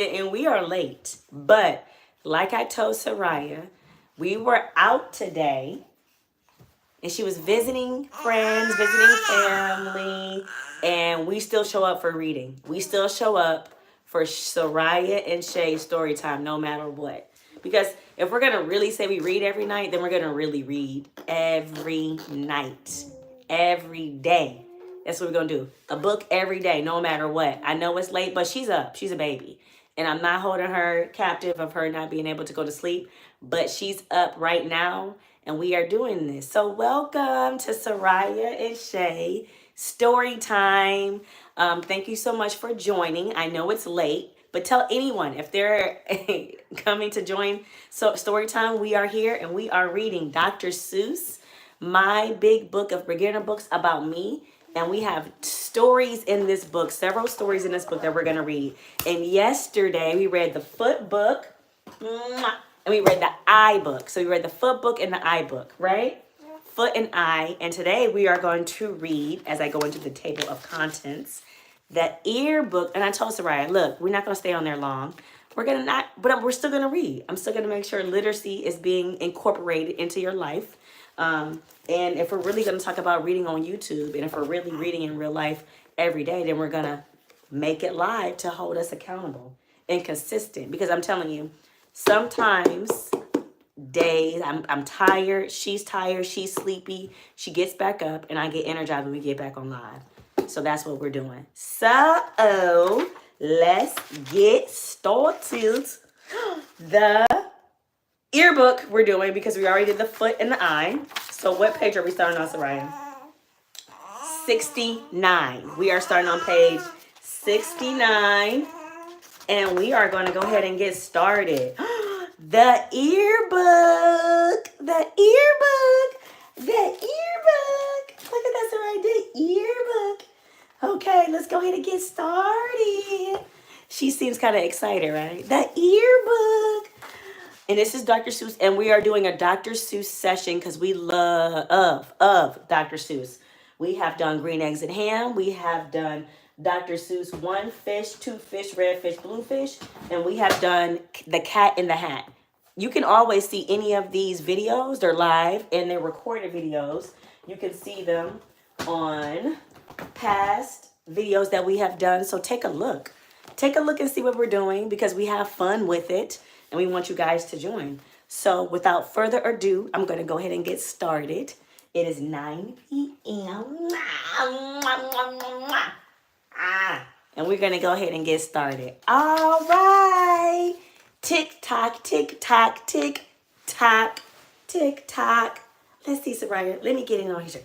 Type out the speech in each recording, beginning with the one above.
and we are late. But like I told Sariah, we were out today and she was visiting friends, visiting family, and we still show up for reading. We still show up for Sariah and Shay story time no matter what. Because if we're going to really say we read every night, then we're going to really read every night, every day. That's what we're going to do. A book every day, no matter what. I know it's late, but she's up. She's a baby. And I'm not holding her captive of her not being able to go to sleep, but she's up right now and we are doing this. So welcome to Sariah and Shay story time. Thank you so much for joining. I know it's late, but tell anyone if they're coming to join story time. We are here and we are reading Dr. Seuss, my big book of beginner books about me. And we have stories in this book, several stories in this book that we're going to read. And yesterday we read the foot book and we read the eye book. So we read the foot book and the eye book, right? Foot and eye. And today we are going to read, as I go into the table of contents, the ear book. And I told Sariah, look, we're not going to stay on there long. We're we're still going to read. I'm still going to make sure literacy is being incorporated into your life. And if we're really going to talk about reading on YouTube, and if we're really reading in real life every day, then we're going to make it live to hold us accountable and consistent. Because I'm telling you, sometimes days I'm tired, she's sleepy, she gets back up, and I get energized when we get back on live. So that's what we're doing. So let's get started. The earbook we're doing because we already did the foot and the eye. So what page are we starting on, Sariah? 69. We are starting on page 69. And we are going to go ahead and get started. The earbook. The earbook. The earbook. Look at that, Sariah. The earbook. Okay, let's go ahead and get started. She seems kind of excited, right? The earbook. And this is Dr. Seuss, and we are doing a Dr. Seuss session because we love Dr. Seuss. We have done Green Eggs and Ham. We have done Dr. Seuss, 1 fish, 2 fish, red fish, blue fish, and we have done The Cat in the Hat. You can always see any of these videos. They're live and they're recorded videos. You can see them on past videos that we have done. So take a look. Take a look and see what we're doing because we have fun with it. And we want you guys to join. So without further ado, I'm going to go ahead and get started. It is 9 p.m. And we're going to go ahead and get started. All right. Tick tock, tick tock, tick tock, tick tock. Let's see, Sariah. Let me get in on here.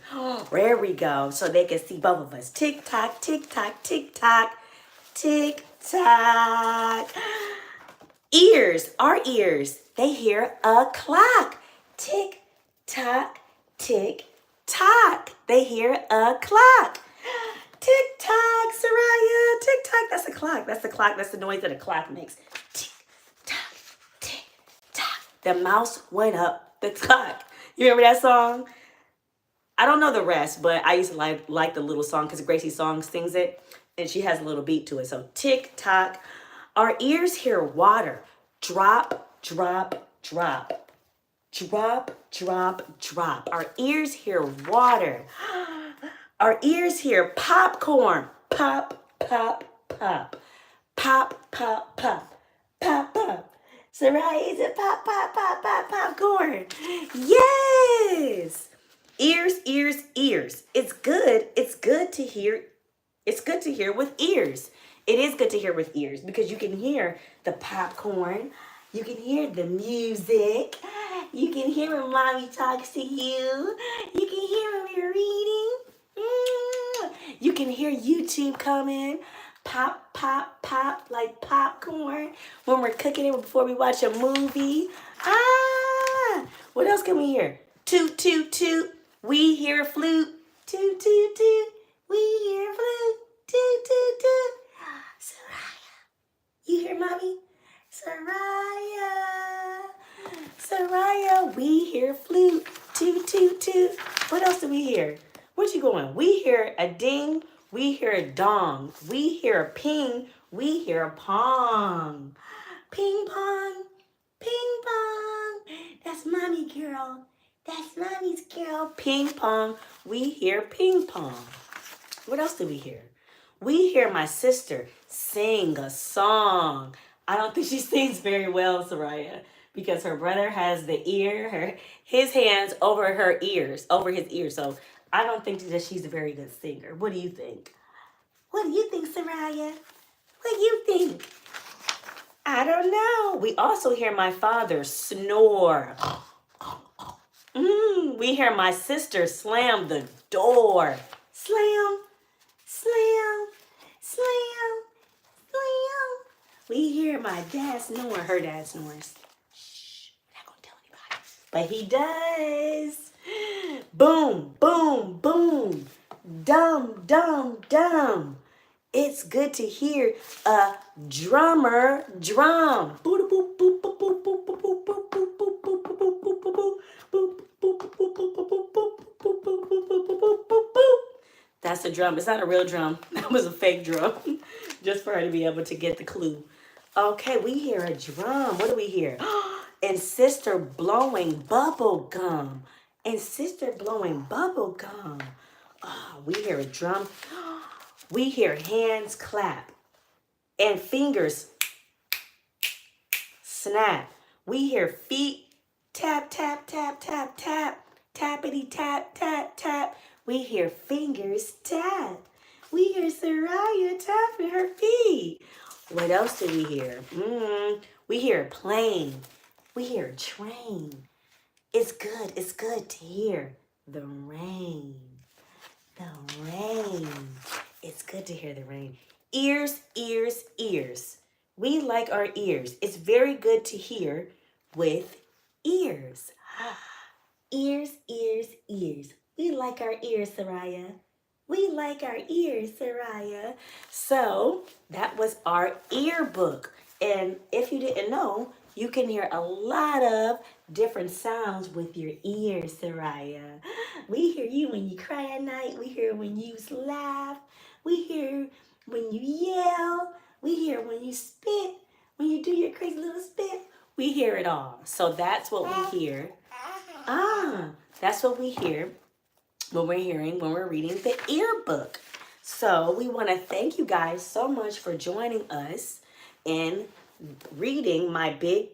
There we go. So they can see both of us. Tick tock, tick tock, tick tock, tick tock. Ears, our ears, they hear a clock. Tick, tock, tick, tock. They hear a clock. Tick, tock, Sariah, tick, tock. That's a clock. That's the clock. That's the noise that a clock makes. Tick, tock, tick, tock. The mouse went up the clock. You remember that song? I don't know the rest, but I used to like the little song because Gracie Song sings it, and she has a little beat to it. So tick, tock. Our ears hear water. Drop, drop, drop. Drop, drop, drop. Our ears hear water. Our ears hear popcorn. Pop, pop, pop. Pop, pop, pop. Pop, pop. Sariah, is it pop, pop, pop, pop, popcorn? Yes! Ears, ears, ears. It's good. It's good to hear. It's good to hear with ears. It is good to hear with ears because you can hear the popcorn. You can hear the music. You can hear when mommy talks to you. You can hear when we're reading. You can hear YouTube coming. Pop, pop, pop like popcorn when we're cooking it before we watch a movie. What else can we hear? Toot, toot, toot. We hear a flute. Toot, toot, toot. We hear a flute. Toot, toot, toot. Sariah, you hear mommy? Sariah, we hear flute. Toot, toot, toot. What else do we hear? Where'd you going? We hear a ding. We hear a dong. We hear a ping. we hear pong. Ping pong, ping pong. That's mommy girl. That's mommy's girl. Ping pong. We hear ping pong. What else do we hear? We hear my sister sing a song. I don't think she sings very well, Sariah, because her brother has the his hands over her ears, over his ears. So I don't think that she's a very good singer. What do you think? What do you think, Sariah? What do you think? I don't know. We also hear my father snore. We hear my sister slam the door. Slam, slam, slam, slam. We hear my dad snore. Her dad snores. Shh, we're not gonna tell anybody. But he does. Boom, boom, boom. Dum, dum, dum. It's good to hear a drummer drum. That's a drum. It's not a real drum. That was a fake drum. Just for her to be able to get the clue. Okay, we hear a drum. What do we hear? And sister blowing bubble gum. And sister blowing bubble gum. Oh, we hear a drum. We hear hands clap and fingers snap. We hear feet tap, tap, tap, tap, tap, tappity, tap, tap, tap. We hear fingers tap. We hear Sariah tapping her feet. What else do we hear? We hear a plane. We hear a train. It's good to hear the rain. The rain. It's good to hear the rain. Ears, ears, ears. We like our ears. It's very good to hear with ears. Ears, ears, ears. We like our ears, Sariah. We like our ears, Sariah. So that was our ear book. And if you didn't know, you can hear a lot of different sounds with your ears, Sariah. We hear you when you cry at night. We hear when you laugh. We hear when you yell. We hear when you spit. When you do your crazy little spit. We hear it all. So that's what we hear. That's what we hear when we're reading the ear book. So we want to thank you guys so much for joining us in reading my big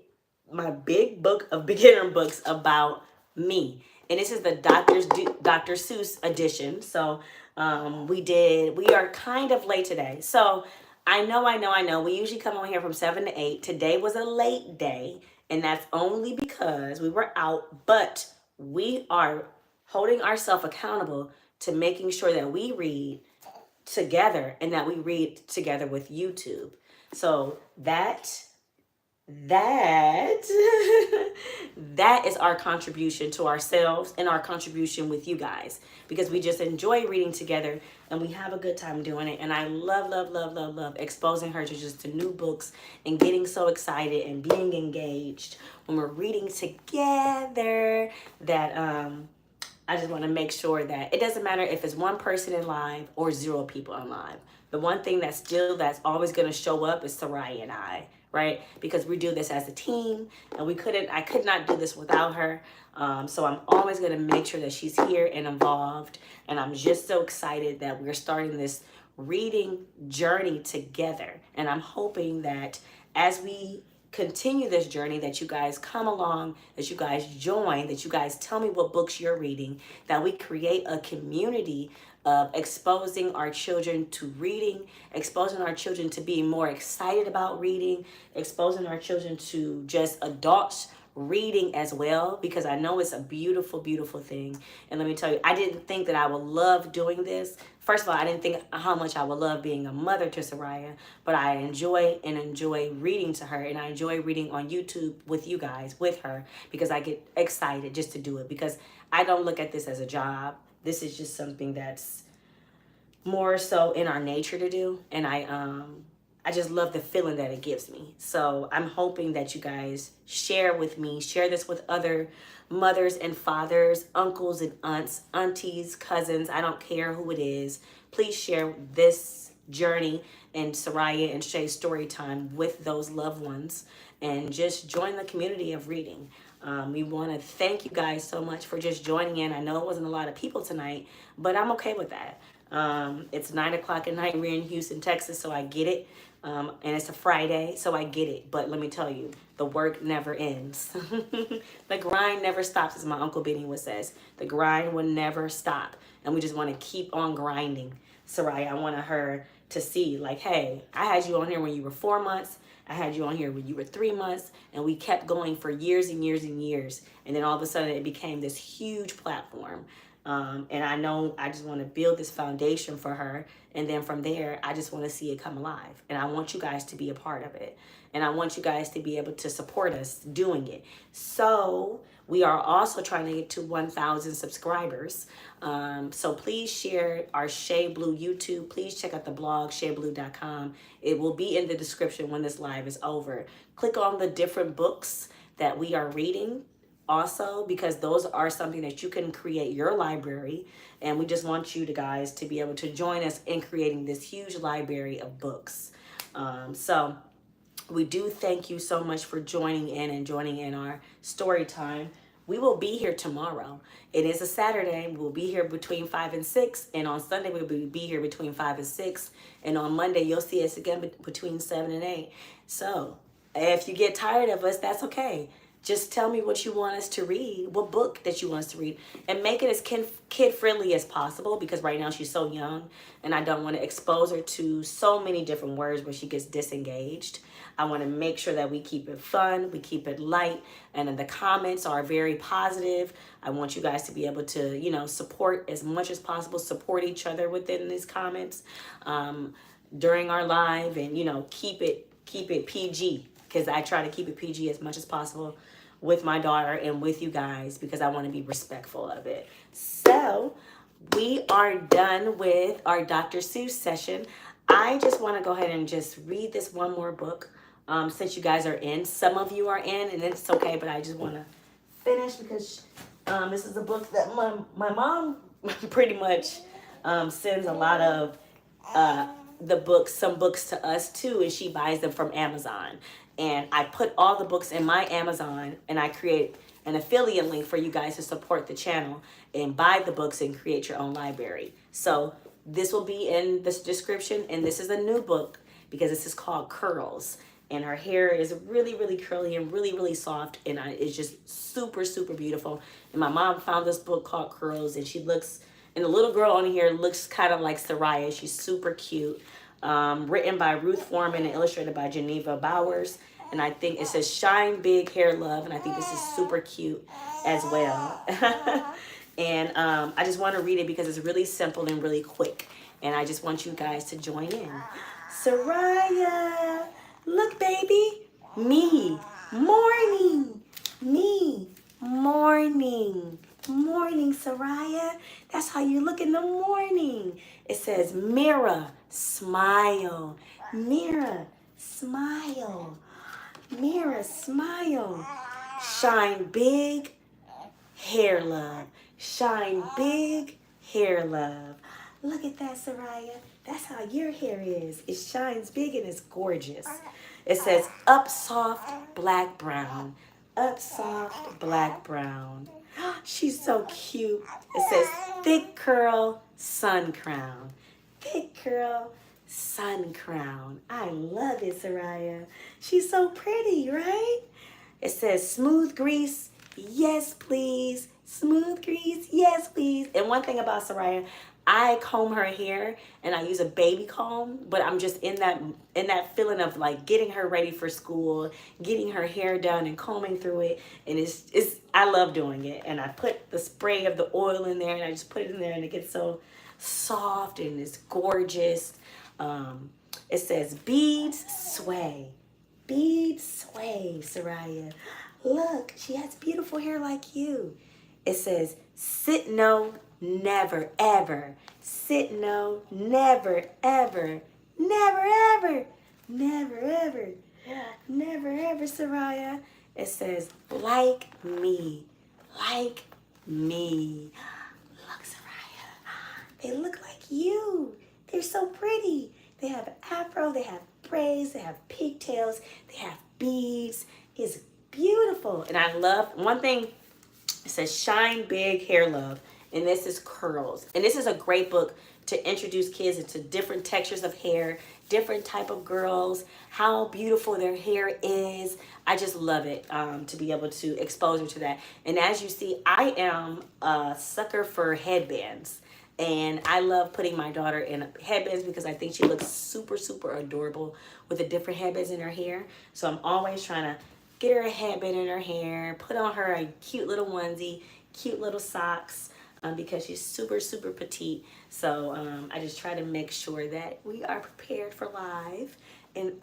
book of beginner books about me. And this is the Dr. Seuss edition. So we are kind of late today. So I know. We usually come on here from 7 to 8. Today was a late day, and that's only because we were out, but we are holding ourselves accountable to making sure that we read together and that we read together with YouTube. So that is our contribution to ourselves and our contribution with you guys, because we just enjoy reading together and we have a good time doing it. And I love exposing her to just the new books and getting so excited and being engaged when we're reading together that I just want to make sure that it doesn't matter if it's one person in live or 0 people in live. The one thing that's always going to show up is Sariah and I, right? Because we do this as a team, and I could not do this without her. So I'm always going to make sure that she's here and involved. And I'm just so excited that we're starting this reading journey together. And I'm hoping that as we continue this journey, that you guys come along, that you guys join, that you guys tell me what books you're reading, that we create a community of exposing our children to reading, exposing our children to being more excited about reading, exposing our children to just adults reading as well, because I know it's a beautiful, beautiful thing. And let me tell you, I didn't think that I would love doing this. First of all, I didn't think how much I would love being a mother to Sariah, but I enjoy reading to her, and I enjoy reading on YouTube with you guys, with her, because I get excited just to do it, because I don't look at this as a job. This is just something that's more so in our nature to do, and I just love the feeling that it gives me. So I'm hoping that you guys share this with other mothers and fathers, uncles and aunts, aunties, cousins. I don't care who it is. Please share this journey in Sariah and Shay's story time with those loved ones, and just join the community of reading. We want to thank you guys so much for just joining in. I know it wasn't a lot of people tonight, but I'm okay with that. It's 9 o'clock at night. We're in Houston, Texas, so I get it. And it's a Friday, so I get it. But let me tell you, the work never ends. The grind never stops, as my Uncle Benny would says. The grind will never stop. And we just want to keep on grinding. Sariah, I wanted her to see, like, hey, I had you on here when you were 4 months. I had you on here when you were 3 months. And we kept going for years and years and years. And then all of a sudden, it became this huge platform. And I know I just want to build this foundation for her. And then from there, I just want to see it come alive. And I want you guys to be a part of it. And I want you guys to be able to support us doing it. So we are also trying to get to 1,000 subscribers. So please share our Shay Bleu YouTube. Please check out the blog, shaybleu.com. It will be in the description when this live is over. Click on the different books that we are reading also, because those are something that you can create your library. And we just want you guys to be able to join us in creating this huge library of books. So we do thank you so much for joining in our story time. We will be here tomorrow. It is a Saturday. We'll be here between 5 and 6. And on Sunday, we'll be here between 5 and 6. And on Monday, you'll see us again between 7 and 8. So if you get tired of us, that's okay. Just tell me what you want us to read, what book that you want us to read, and make it as kid-friendly as possible, because right now she's so young, and I don't want to expose her to so many different words where she gets disengaged. I want to make sure that we keep it fun, we keep it light, and then the comments are very positive. I want you guys to be able to, you know, support as much as possible, support each other within these comments during our live, and, you know, keep it PG, because I try to keep it PG as much as possible with my daughter and with you guys, because I want to be respectful of it. So we are done with our Dr. Seuss session. I just want to go ahead and just read this one more book since you guys are in. Some of you are in, and it's okay, but I just want to finish because this is a book that my mom pretty much sends a lot of some books to us too, and she buys them from Amazon. And I put all the books in my Amazon, and I create an affiliate link for you guys to support the channel and buy the books and create your own library. So this will be in this description, and this is a new book because this is called Curls. And her hair is really, really curly and really, really soft, and it's just super, super beautiful. And my mom found this book called Curls, and she looks, and the little girl on here looks kind of like Sariah. She's super cute. Written by Ruth Foreman and illustrated by Geneva Bowers. And I think it says Shine Big Hair Love, and I think this is super cute as well. And I just want to read it because it's really simple and really quick. And I just want you guys to join in. Sariah, look, baby. Me, morning. Me, morning. Morning, Sariah. That's how you look in the morning. It says mirror, smile. Mirror, smile. Mirror, smile. Shine big, hair love. Shine big, hair love. Look at that, Sariah. That's how your hair is. It shines big and it's gorgeous. It says up soft, black, brown. Up soft, black, brown. She's so cute. It says thick curl, sun crown. Thick curl, sun crown. I love it, Sariah. She's so pretty, right? It says smooth grease, yes please. Smooth grease, yes please. And one thing about Sariah, I comb her hair and I use a baby comb, but I'm just in that feeling of like getting her ready for school, getting her hair done and combing through it. And I love doing it. And I put the spray of the oil in there and I just put it in there and it gets so soft and it's gorgeous. It says beads sway. Beads sway, Sariah. Look, she has beautiful hair like you. It says sit no, never ever. Sit no, never ever. Never ever. Never ever. Never ever, Sariah. It says like me. Like me. Look, Sariah. They look like you. They're so pretty. They have afro, they have braids, they have pigtails, they have beads. It's beautiful. And I love, one thing, it says Shine Big Hair Love. And this is curls. And this is a great book to introduce kids into different textures of hair, different type of girls, how beautiful their hair is. I just love it to be able to expose her to that. And as you see, I am a sucker for headbands. And I love putting my daughter in headbands because I think she looks super, super adorable with the different headbands in her hair. So I'm always trying to get her a headband in her hair, put on her a cute little onesie, cute little socks, because she's super, super petite. So I just try to make sure that we are prepared for live and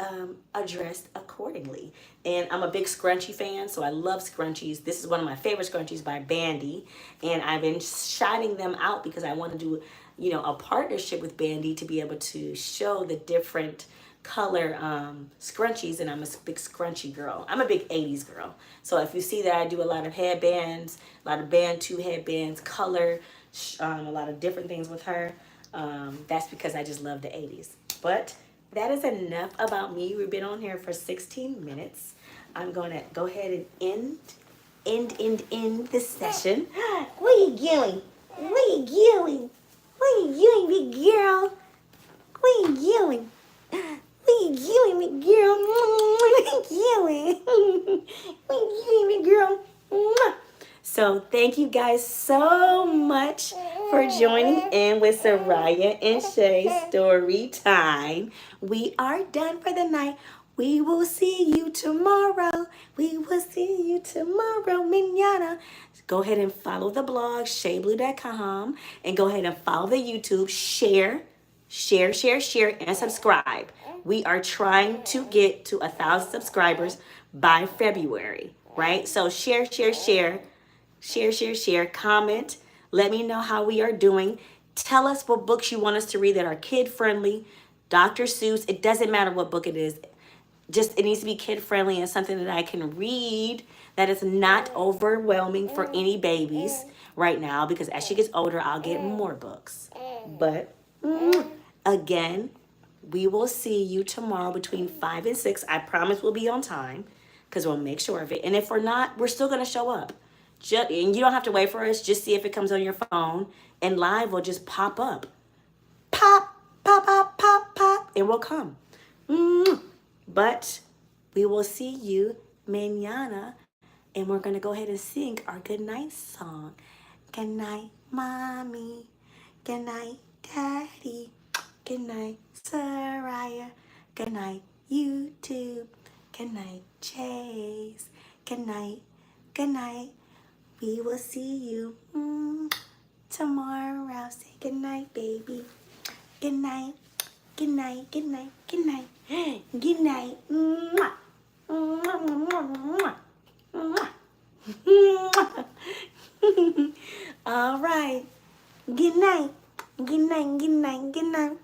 addressed accordingly. And I'm a big scrunchie fan, so I love scrunchies. This is one of my favorite scrunchies by Bandy, and I've been shining them out because I want to do, you know, a partnership with Bandy to be able to show the different color scrunchies, and I'm a big scrunchy girl. I'm a big 80s girl. So if you see that I do a lot of headbands, a lot of band 2 headbands, color, a lot of different things with her, that's because I just love the 80s. But that is enough about me. We've been on here for 16 minutes. I'm going to go ahead and end this session. What are you doing? What are you doing? What are you doing, big girl? What are you doing? What are you doing, big girl? What are you doing? What are you doing, big girl? So thank you guys so much for joining in with Sariah and Shay Story Time. We are done for the night. We will see you tomorrow. We will see you tomorrow, mañana. Go ahead and follow the blog, shaybleu.com, and go ahead and follow the YouTube. Share, and subscribe. We are trying to get to 1,000 subscribers by February, right? So share, comment. Let me know how we are doing. Tell us what books you want us to read that are kid-friendly. Dr. Seuss, it doesn't matter what book it is. Just, it needs to be kid-friendly and something that I can read that is not overwhelming for any babies right now, because as she gets older, I'll get more books. But again, we will see you tomorrow between 5 and 6. I promise we'll be on time because we'll make sure of it. And if we're not, we're still going to show up. And you don't have to wait for us. Just see if it comes on your phone, and live will just pop up. Pop, pop, pop, pop, pop, and we'll come. But we will see you mañana, and we're going to go ahead and sing our good night song. Good night, Mommy. Good night, Daddy. Good night, Sariah. Good night, YouTube. Good night, Chase. Good night. Good night. We will see you tomorrow. Say good night, baby. Good night. Good night. Good night. Good night. Good night. Mwah. Mwah, mwah, mwah. All right. Good night. Good night. Good night. Good night.